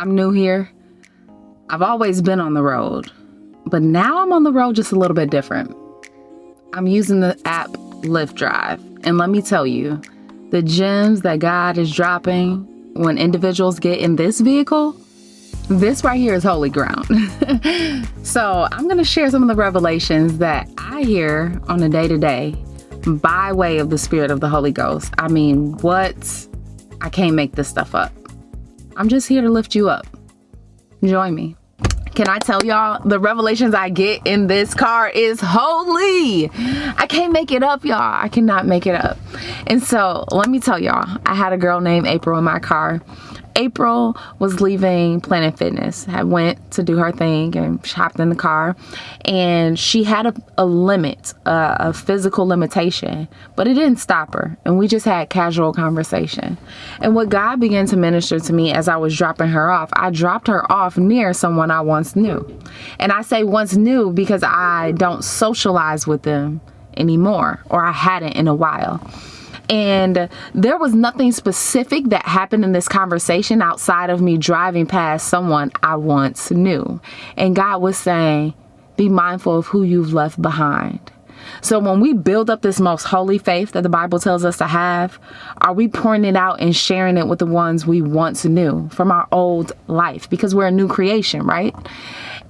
I'm new here. I've always been on the road, but now I'm on the road just a little bit different. I'm using the app Lyft Drive, and let me tell you, the gems that God is dropping when individuals get in this vehicle, this right here is holy ground. So I'm going to share some of the revelations that I hear on a day-to-day by way of the Spirit of the Holy Ghost. I mean, what? I can't make this stuff up. I'm just here to lift you up. Join me. Can I tell y'all, the revelations I get in this car is holy. I can't make it up, y'all. I cannot make it up. And so let me tell y'all, I had a girl named April in my car. April was leaving Planet Fitness, had went to do her thing and hopped in the car, and she had a limit, a physical limitation, but it didn't stop her. And we just had casual conversation. And what God began to minister to me as I was dropping her off, I dropped her off near someone I once knew. And I say once knew because I don't socialize with them anymore, or I hadn't in a while. And there was nothing specific that happened in this conversation outside of me driving past someone I once knew. And God was saying, be mindful of who you've left behind. So when we build up this most holy faith that the Bible tells us to have, are we pouring it out and sharing it with the ones we once knew from our old life? Because we're a new creation, right?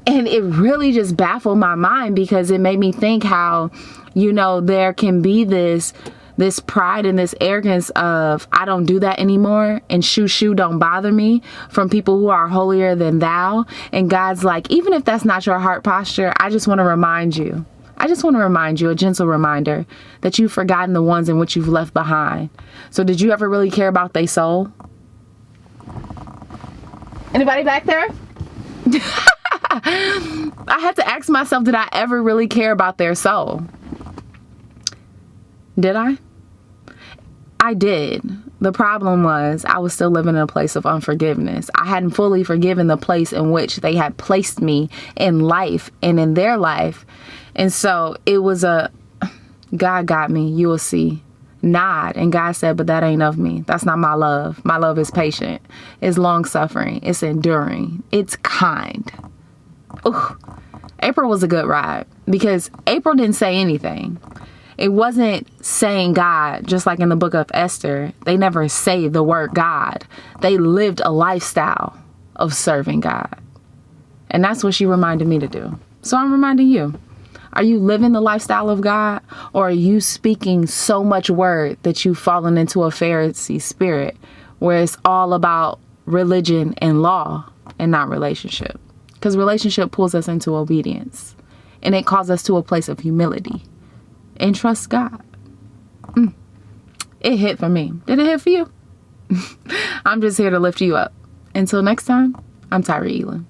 And it really just baffled my mind because it made me think how, there can be this pride and this arrogance of I don't do that anymore, and shoo don't bother me, from people who are holier than thou. And God's like, even if that's not your heart posture, I just want to remind you, a gentle reminder that you've forgotten the ones in which you've left behind. So did you ever really care about their soul? Anybody back there? I had to ask myself, did I ever really care about their soul? Did I? I did. The problem was I was still living in a place of unforgiveness. I hadn't fully forgiven the place in which they had placed me in life and in their life. And so it was God got me, you will see, nod. And God said, but that ain't of me. That's not my love. My love is patient. It's long suffering. It's enduring. It's kind. Ooh. April was a good ride because April didn't say anything. It wasn't saying God, just like in the book of Esther. They never say the word God. They lived a lifestyle of serving God. And that's what she reminded me to do. So I'm reminding you. Are you living the lifestyle of God? Or are you speaking so much word that you've fallen into a Pharisee spirit where it's all about religion and law and not relationship? Because relationship pulls us into obedience. And it calls us to a place of humility. And trust God. It hit for me. Did it hit for you? I'm just here to lift you up. Until next time, I'm Tyree Elam.